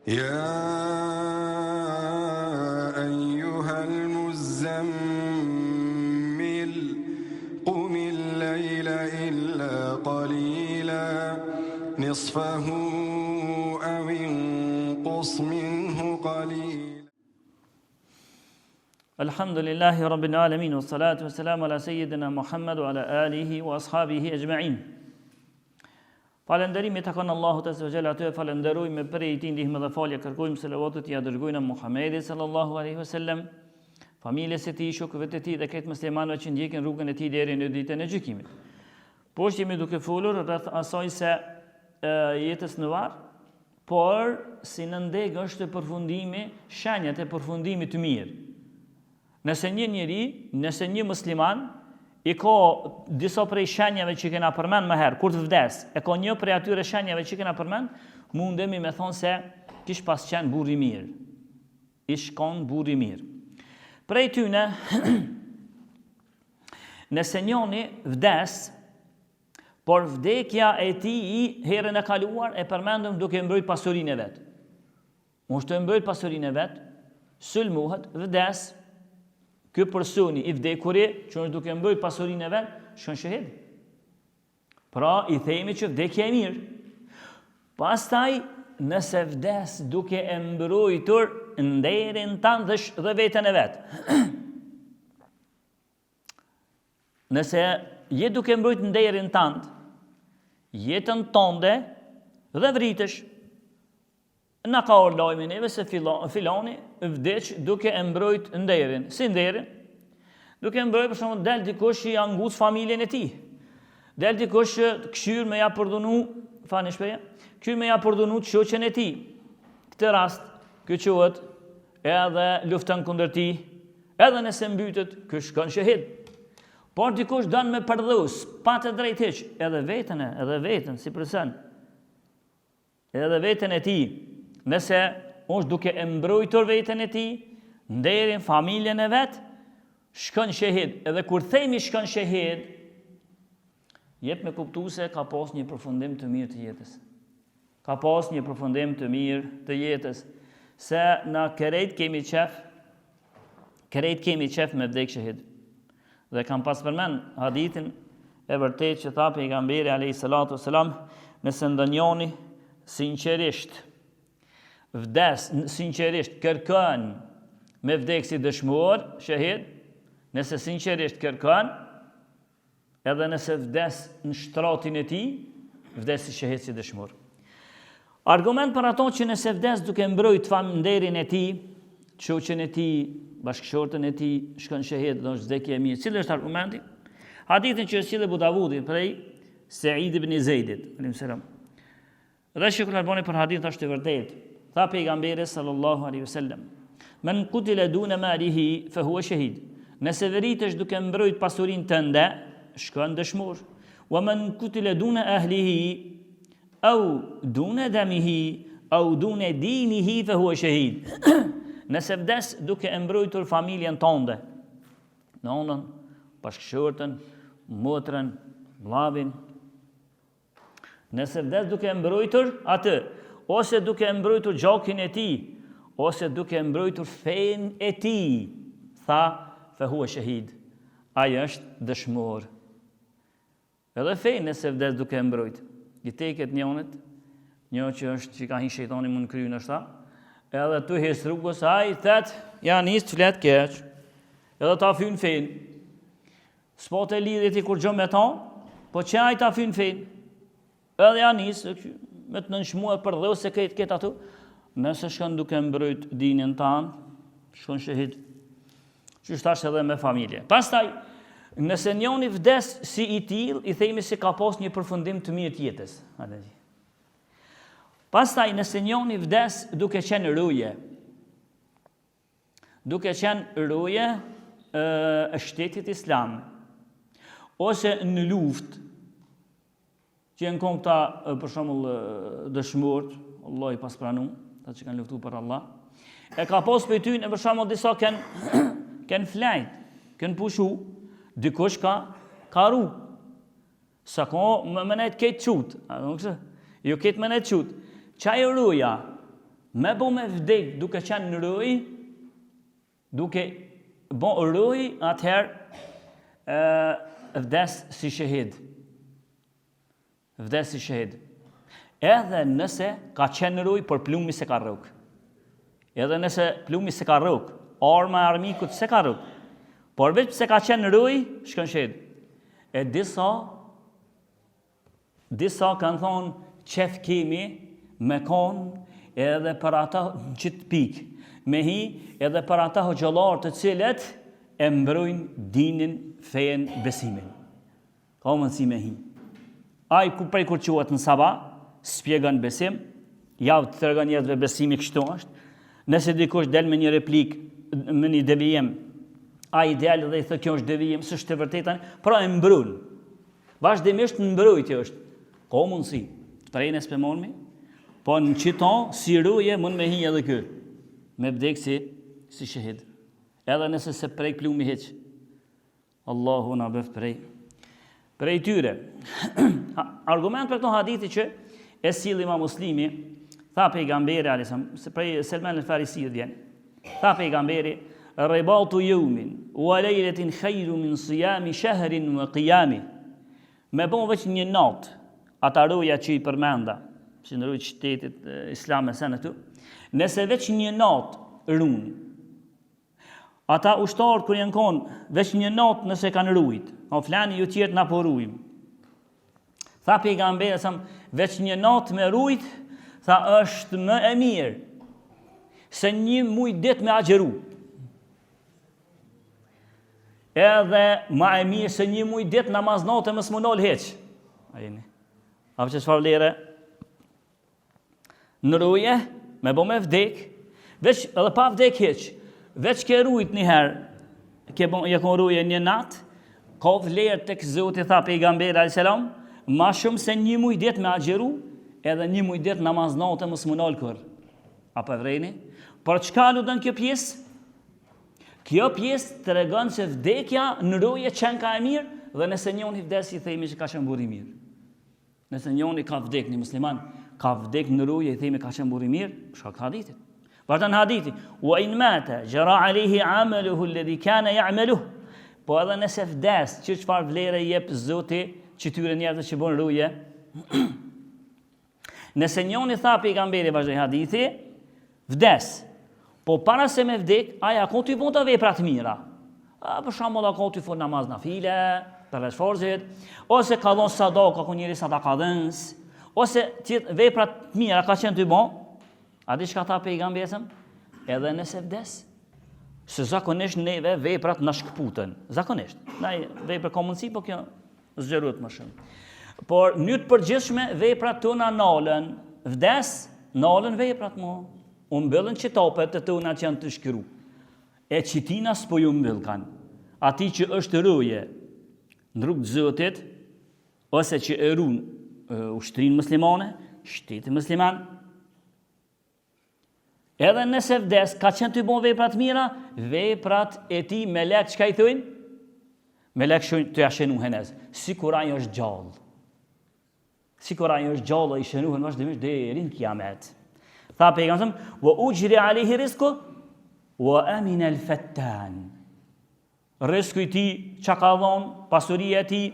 يا أيها المزمل قم الليل إلا قليلا نصفه أو انقص منه قليلا. الحمد لله رب العالمين والصلاة والسلام على سيدنا Muhammad وعلى آله وأصحابه أجمعين. Falënderimi takon Allahut azza wa jalla, atë falenderojmë për i tij ndihmë dhe falje kërkojmë selavatet ja dërgojmë Muhamedit sallallahu alaihi wasallam, familjes së tij, shokëve të tij dhe këtë muslimanëve që ndjekin rrugën e tij deri në ditën e gjykimit. Poshtë jemi duke folur rreth asaj se jetës në varr, por si në ndeg është përfundimi, shenjat e përfundimit të mirë. Nëse një njeri, nëse një musliman i ka disa prej shenjave që kena përmend më herë, kur të vdes, e ka një prej atyre shenjave që kena përmend, mundemi me thonë se kish pas qenë burr i mirë. Ish kon burr i mirë. Prej tyne, nëse njoni vdes, por vdekja e tij herën e kaluar e përmendëm duke mbrojt pasurinë e vet. Mos të mbrojt pasurinë e vet, sulmohet, vdes. Ky personi i vdekuri, që është duke mbrojt pasurinë e vet, shkon shahid. Pra i themi që vdekja e mirë. Pastaj, nëse vdes duke e mbrojtur nderin tënd dhe veten e vet. Nëse je duke mbrojt nderin tënd, jetën tënde dhe vritesh, na ka lajmi neve se filani vdeq duke e mbrojt nderin. Si nderin? Duke mbrojt, për shembull, del dikush që janë ngus familjen e tij. Del dikush që këshyr me ja përdhunu, fani shpeja, këshyr me ja përdhunu shoqen e tij. Këtë rast, ky quhet edhe luftën kundër tij, edhe nëse mbytet, ky shkon shahid. Por dikush don me përdhus, pa të drejtë hiç, edhe veten si person. Edhe veten e tij. Nëse është duke e mbrojtur veten e tij, nderin, familjen e vet, shkon shahid. Edhe kur themi shkon shahid, jep me kuptu se ka pas një përfundim të mirë të jetës. Ka pas një përfundim të mirë të jetës. Se na krejt kemi qef me vdek shahid. Dhe kam pas përmend hadithin e vërtet që tha pejgamberi alayhi salatu wasalam, nëse ndonjëri sinqerisht vdes, sinqerisht kërkon me vdek si dëshmor, shahid, nëse sinqerisht kërkon, edhe nëse vdes në shtratin e tij, vdes si shahid si dëshmor. Argument për ato që nëse vdes duke mbrojt nderin e tij, shoqen e tij, bashkëshortën e tij, shkon shahid dhe është vdekje e mirë. Cili është argumenti? Hadithin që sjell Abu Davudi prej Sa'id ibn Zaidit, alayhi salam. Dhe Sheikhul Albani për hadith është i vërtetë. Tha pejgamberi sallallahu alaihi wasallam: "Men qutila duna malihi fa huwa shahid." Nëse vritesh duke mbrojt pasurinë tënde, shkon dëshmor. "Wa man qutila duna ahlihi aw duna damihi aw duna dinihi fa huwa shahid." Nëse vdes duke e mbrojtur familjen tënde, nonën, bashkëshortën, motrën, vllavin. Nëse vdes duke e mbrojtur atë, ose duke e mbrojtur gjakin e tij, ose duke e mbrojtur fen e tij, tha fa huwa shahid. Ai është dëshmor. Edhe fen nëse vdes duke e mbrojt. I teket njënët, një që ka hin shejtani mund kryen është, edhe tu hes rrugës, ai thet, ja nis të flet keq. Edhe ta fyn fen. S'po të lidhet i kur gjë me ta, po që ai ta fyn fen. Edhe ja nis me të nënshmuar për dhe ose këtë atu, nëse shkon duke mbrojt dinin tanë, shkon shahid. Që shtash edhe me familje. Pastaj, nëse njoni vdes si i till, i themi se ka pas një përfundim të mirë të jetës. Pastaj, nëse njoni vdes duke qenë ruje, e shtetit islam, ose në luftë, që janë konë këta, për shembull, dëshmorët, Allah i paspranu, ta që kanë luftu për Allah, e ka pas për ty, në për shembull, disa kanë flajt, kanë pushu, dikush ka ru. Sa ka më nejtë ketë qutë, jo ketë më nejtë qutë. Qaj ruja, me bo me vdek duke qenë në rëj, duke bo rëj, atëherë vdes si shahid. Vdes si shahid. Edhe nëse ka qenë në rëj, për plumi se ka rrok. Edhe nëse plumi se ka rrok, arma e armikut se ka rrok. Por veç se ka qenë në rëj, shkon shahid. E disa kanë thonë qef kemi me konë edhe për ata qitë pikë, me hi edhe për ata hoxhallar të cilët e mbrojnë dinin, fejen, besimin. Ka mundësi me hi. Ai prej kur quhet në sabah, spjegon besim, javë të tregon njerëzve besimi kështu është. Nëse dikush del me një replik, me një devijim, ai del dhe i thotë kjo është devijim, s'është e vërtetë, pra e mbrojnë. Vazhdimisht në mbrojtje është. Ka mundësi. Trejnë s'pemonmi, po në qiton, si ruje, mund me hi edhe kë. Me vdek si shahid. Edhe nëse se prej plumi heq. Allahu na bëft prej tyre. Argument për këto hadithi që e sill Imam Muslimi, tha pejgamberi alayhissalam, se prej Selman al-Farisi vjen. Tha pejgamberi, ribatu yawmin wa laylatin khairu min siyami shahrin wa qiyami. Me bon veç një natë, ata roja që i përmenda, që në rujtë qytetit islam e sen e tu, nëse veç një natë runë, ata ushtarë kër janë konë, veç një natë nëse kanë rujtë, o flani ju tjertë na po rujmë. Tha pejgamberi veç një natë me rujtë, tha është më e mirë, se një muj ditë me agjeru. Edhe ma e mirë se një muj ditë namaznate më s'munol heq. Ajeni. Apo që çfarë vlere? Në ruje, me bo me vdek, veç edhe pa vdek heq, veç ke rujt një herë, je kon ruje një natë, ka vlerë tek Zoti, tha pejgamberi alayhiselam, ma shumë se një muj ditë me agjeru, edhe një muj ditë namaznate më s'munol kër. Apo e vrejni? Por çka lutem kjo pjesë? Kjo pjesë të regon që vdekja në ruje qenë ka e mirë, dhe nëse njoni vdesi i themi që ka qenë buri mirë. Nëse njoni ka vdek, një musliman ka vdek në ruje i themi ka qenë buri mirë, shka këtë haditit. Vazhdan haditi, wa in mata jara alayhi amaluhu alladhi kana ya'maluhu. Po edhe nëse vdes, çfarë vlere jep Zoti këtyre njerëzve që bën ruje? Nëse njoni tha pejgamberi vazhdoi hadithi, vdes. Po para se me vdek, aja kon t'i bon të veprat mira. Për shembull, kon t'i fol namaz nafile, për forzit, ose ka dhon sadaka, ku njëri sadaka dhëns, ose veprat mira ka qenë t'i bon. A di çka tha pejgamberi? Edhe nëse vdes, se zakonisht neve veprat na shkputen. Zakonisht. Na vepra ka mundsi, po kjo zgjerohet më shumë. Por në të përgjithshme veprat tona nalën, vdes, nalën veprat mo. Unë mbëllën që topet të tona që janë të shkru. E qitina s'po ju mbëllë kanë. Ati që është rëje në rrugë të Zotit, ose që e runë ushtrinë muslimane, shtetin musliman. Edhe nëse vdes, ka qenë të bon veprat mira, veprat e ti me lek, qka i thujnë? Me lek të jashenu henez. Si kur ajo është gjallë. Si kur ajo është gjallë, i shenuhen vazhdimisht dhe rinë kiamet. Tha pejgamberi, wa ujri alayhi rizqu wa amina al-fattan. Rizku i tij çka ka dhon, pasuria e tij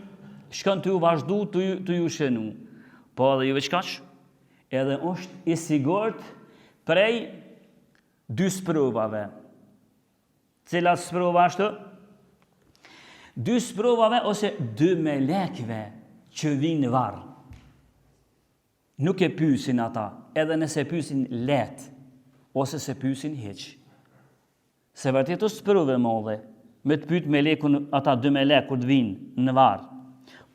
shkon të ju vazhdu të ju shënu. Po edhe ju veç kaq, edhe është i sigurt prej dy sprovave. Cilat sprova ashtu? Dy sprovave ose dy melekve që vinë në varr. Nuk e pyesin ata, edhe nëse pyesin let, ose se pyesin hiç. Se vërtet është sprove madhe, me të pyet melekun, ata dy melek kur të vinë në varr.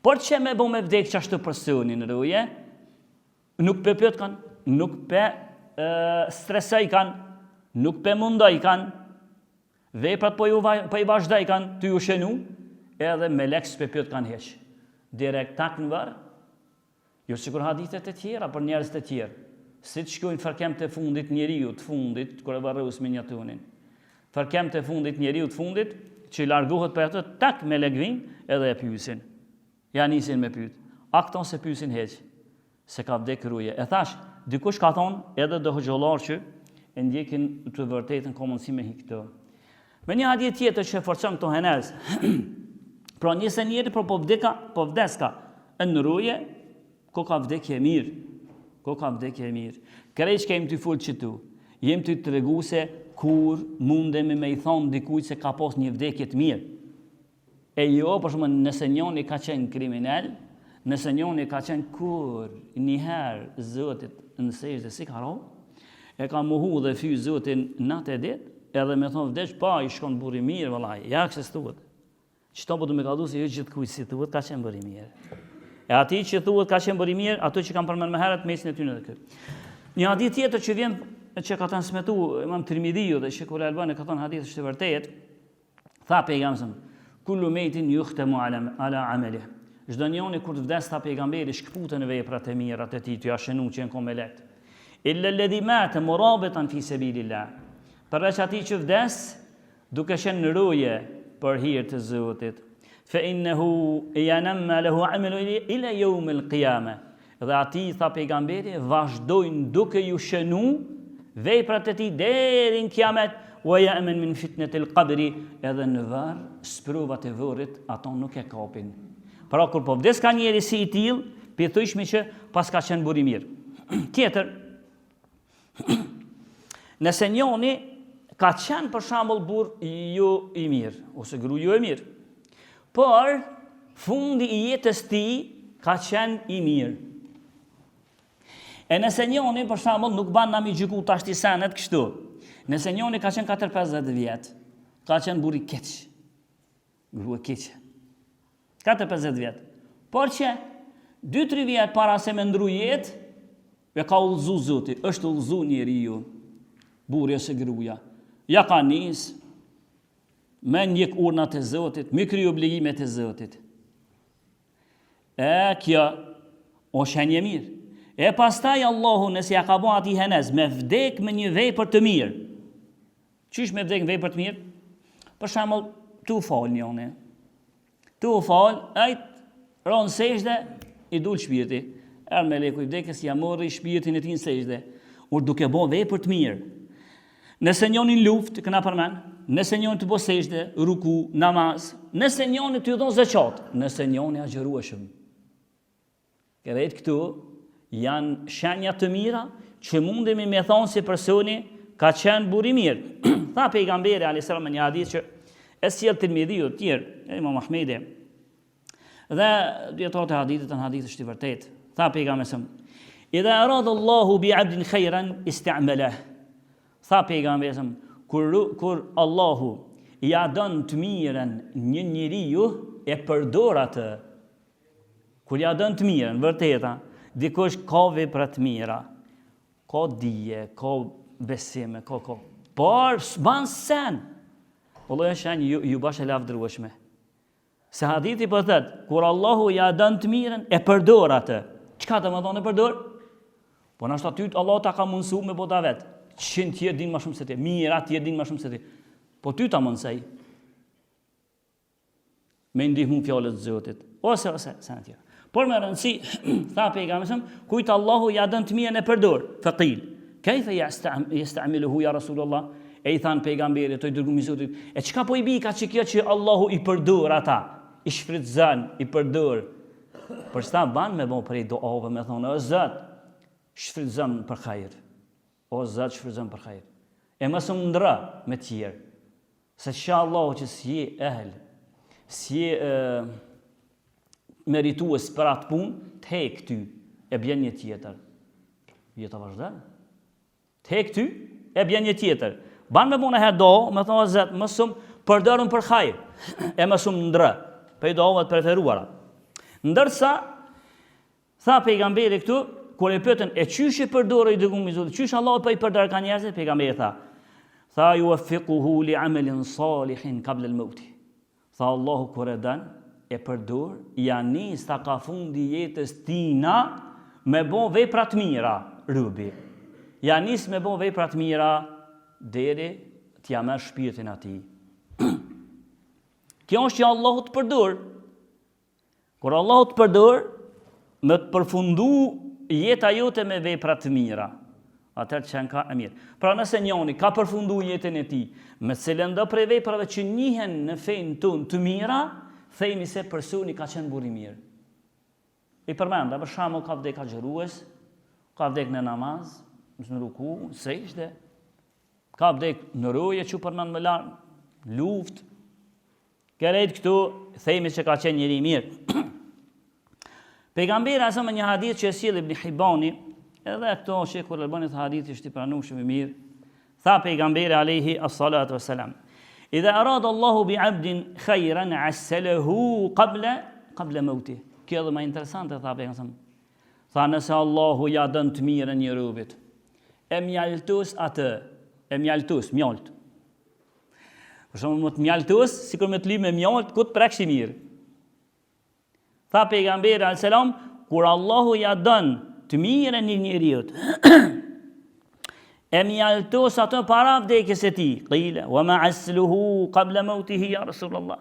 Por që me bo me vdek që ashtu personi në ruje, nuk pe pyet kanë, nuk pe stresoj kanë, nuk pe mundoj kanë, veprat po i vazhdoj kanë të ju shenu, edhe melek s'pe pyet kanë hiç. Direkt tak në varr. Jo sikur hadithet e tjera për njerëz të tjerë. Si të shkojnë fërkem të fundit njeriu të fundit, kur e varrës me një tunin. Fërkem të fundit njeriu të fundit, që i largohet për atë, tak me legvin edhe e pyesin. Ja nisin me pyet. A këton se pyesin hiç, se ka vdek ruje. E thash, dikush ka thonë edhe do hoxhallar që e ndjekin të vërtetën ka mundësi me hikto. Me një hadith tjetër që forcon këto henez. Pra nëse njëri po vdeska në ruje, ko ka vdekje mirë. Ko ka vdekje mirë. Kërejç kemi të full qëtu. Jem të të regu se kur mundemi me I thonë dikujt se ka pos një vdekje të mirë. E jo, për shumë, nëse njoni ka qenë kriminal, nëse njoni ka qenë kur njëherë Zotit në sejtë si ka ro, e ka muhu dhe fy Zotin natë e dit, edhe me thonë vdeq, pa, I shkon buri mirë, vëllaj, ja këse stuhet. Qëto po të me ka du se jo gjithë kujtë si thuhet ka qenë buri mirë. E ati që thuhet ka qenë buri mirë, ato që kam përmen me herët, mesin e tyne dhe kërë. Një hadith tjetër që vjen që ka transmetu Imam Tirmidhiu dhe Sheikhul Albani ka thënë hadith është vërtet, tha pejgamberi, kullu mejtin yuhtemu ala amelih. Çdo njeri kur të vdes tha pejgamberi shkputen veprat e mira të tij, t'ia shënu që janë komelet. Illa alladhi mata murabitan fi sabilillah. Përveç atij që vdes duke qenë në ruje për hir të Zotit. Fa innahu yanamma lahu amalu ila yawm al-qiyamah. Dhe ati, tha pejgamberi, vazhdojnë duke ju shënu veprat e tij deri në kiamet, wa ya'man min fitnatil qabri, edhe në varr sprovat e varrit ato nuk e kapin. Pra kur po vdes ka njeri si I till, pithyshmi që pas ka qenë buri mirë. Tjetër, nëse njoni ka qenë për shembull burr jo I mirë ose gru jo e mirë, por fundi I jetës tij ka qenë I mirë. E nëse njoni, për shembull, nuk ban nami gjyku tash ti senet kështu. Nëse njoni ka qenë 4-50 vjet, ka qenë buri keq. Grua keqe. 4-50 vjet. Por që 2-3 vjet para se me ndru jetë, e ka ullzu Zoti, është ullzu njeriu, burri ose gruaja. Ja ka nis, me ndjek urnat e Zotit, me kry obligimet e Zotit. E kjo, o shenje mirë. E pastaj Allahu nëse ja ka bo ati henez me vdek me një vepër të mirë. Qysh me vdek me vepër të mirë? Për shembull, tu fal njëne. Tu fal, ajt ronë sejde, I dul shpirti. Me leku I vdekës ja morri shpirtin e tij në sejde. Duke bo vepër të mirë. Nëse njëni luft, këna përmen, nëse njëni të bo sejde, ruku, namaz, nëse njëni të judon zeqat, nëse njëni agjerueshëm. Kërejt këtu, janë shenja të mira që mundemi me thonë si personi ka qenë buri mirë. Tha pejgamberi a.s. me një hadith që e sjell Tirmidhiu të tjerë, Imam Ahmedi. Dhe dietarët e hadithit janë hadith është I vërtet. Tha pejgamberi: "Idha arada Allahu bi 'abdin khayran ista'malah." Tha pejgamberi: kur Allahu ja don të mirën një njeriu e përdor atë. Kur ja don të mirën, vërteta dikush ka vepra të mira, ka dije, ka besime, ka. Por ban sen. Wallahi shan ju bashë lavdrueshme. Se hadithi po thot, kur Allahu ja don të mirën e përdor atë. Çka do të thonë e përdor? Po na shtat ty Allah ta ka mundsuar me bota vet. 100 tjerë din më shumë se ti, mira tjerë din më shumë se ti. Po ty ta mundsoj. Me ndihmë fjalës së Zotit. Ose sa tjetër. Por me rëndësi, tha pejgamberi, kujt Allahu ja dën të mirën e përdor. Faqil. Kayfa yasta'miluhu ya Rasulullah? E I than pejgamberi, të I dërguar I Zotit, e çka po I bika që kjo që Allahu I përdor ata, I shfrytëzon, I përdor. Për çfarë ban me bon prej duave me thonë, o Zot, shfrytëzon për hajër. O Zot, shfrytëzon për hajër. E mos u ndra me të tjerë. Se inshallah që si ehl, si meritues për atë punë, të hek ty, e bjen një tjetër. Jeta vazhdon. Të hek ty, e bjen një tjetër. Ban me bune her do, me thonë Zot, mësum përdorën për hajër, e mësum ndrë, për I doave të preferuara. Ndërsa, tha pejgamberi këtu, kur e pyetën, e qysh e përdorë I dërguar I Zotit, qysh Allah për I përdorë ka njerëzit, pejgamberi tha yuwaffiquhu li amalin salihin qabla al-maut. Tha Allahu kur e dan, e përdor, ja nis ta ka fundi jetës tina me bo vepra të mira, rubi. Ja nis me bo vepra të mira deri t'ja merr shpirtin atij. Kjo është që Allahu të përdor. Kur Allahu të përdor, me të përfundu jeta jote me vepra të mira. atëherë qenë ka e mirë. Pra nëse njoni ka përfundu jetën e tij me cilën do prej veprave që njihen në fenë tonë të mira, themi se personi ka qenë burr i mirë. I përmenda, për shembull ka vdek agjërues, ka vdek në namaz, në ruku, në sejdë, ka vdek në roje që përmend më larg, luftë. Kërejt këtu themi që ka qenë njëri i mirë. Pejgamberi asë me një hadith që e sjell Ibn Hibani, edhe këto shekur Albani hadithi është i pranueshëm i mirë. Tha pejgamberi alayhi as-salatu wassalam: "Idha arada Allahu bi 'abdin khayran 'assalahu qabla mauti." Kjo edhe më interesante tha pejgamberi. Tha nëse Allahu ja dën të mirën një robit, e mjaltos atë, mjalt. Për shumë më të mjaltos, sikur me të li me mjalt, ku të prekshi mirë. Tha pejgamberi alayhis salam, kur Allahu ja dën të mirën një njeriut, e mjaltos atë para vdekjes së tij. Qila wa ma asluhu qabla mautihi ya Rasulullah.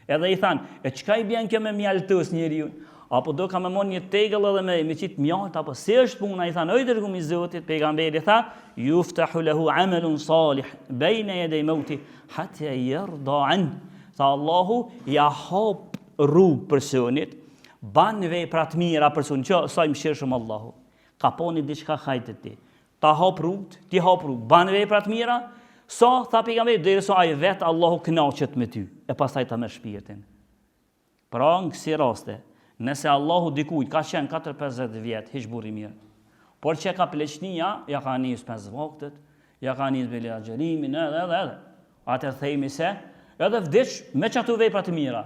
Edhe i than, e çka i bën kjo me mjaltos njeriu? Apo do ka më mon një tegëll edhe me qit mjalt, apo si është puna? I than, oj dërgumi i Zotit, pejgamberi tha, yuftahu lahu amalun salih bayna yaday mauti hatta yarda an. Tha Allahu ja hap rrugë personit, ban vepra të mira personit, që sa i mëshirshëm Allahu. Ka poni diçka hajtë ti. Ta hap rrugë, ti hap rrugë, ban vepra të mira, sa tha pejgamberi derisa ai vet Allahu kënaqet me ty, e pastaj ta merr shpirtin. Pra në kësi raste, nëse Allahu dikujt ka qenë 4-50 vjet, hiç burr i mirë. Por që ka pleqnia, ja ka nis 5 vaktet, ja ka nis beli agjerimin, edhe. Atëherë themi se edhe vdiq me çatu vepra të mira.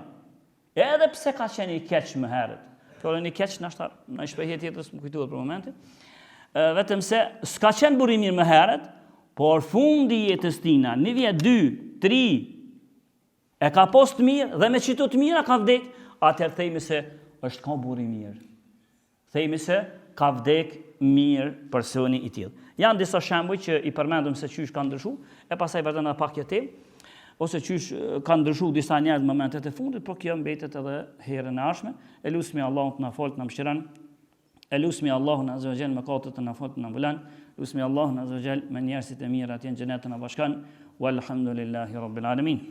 Edhe pse ka qenë i keq më herët. Fjallën i keq në shprehje tjetër s'më kujtohet për momentin. Vetëm se s'ka qenë burr i mirë më herët, por fundi jetës tina, 1 vjet, 2, 3, e ka pas të mirë dhe me çito të mira ka vdek, atëherë themi se është ka burr i mirë. Themi se ka vdek mirë personi i tillë. Janë disa shembuj që i përmendëm se çysh ka ndryshu, e pastaj vazhdon pak kjo temë, ose çysh ka ndryshu disa njerëz në momentet e fundit, por kjo mbetet edhe herën e ardhshme. Elusmi Allahu të na fal, të na mëshiron. Elusmi Allahu azza wa jall mëkatet të na fal, të na mbulon. Elusmi Allahu azza wa jall me njerëzit e mirë atje në xhenet të na bashkan. Walhamdulillahi rabbil alamin.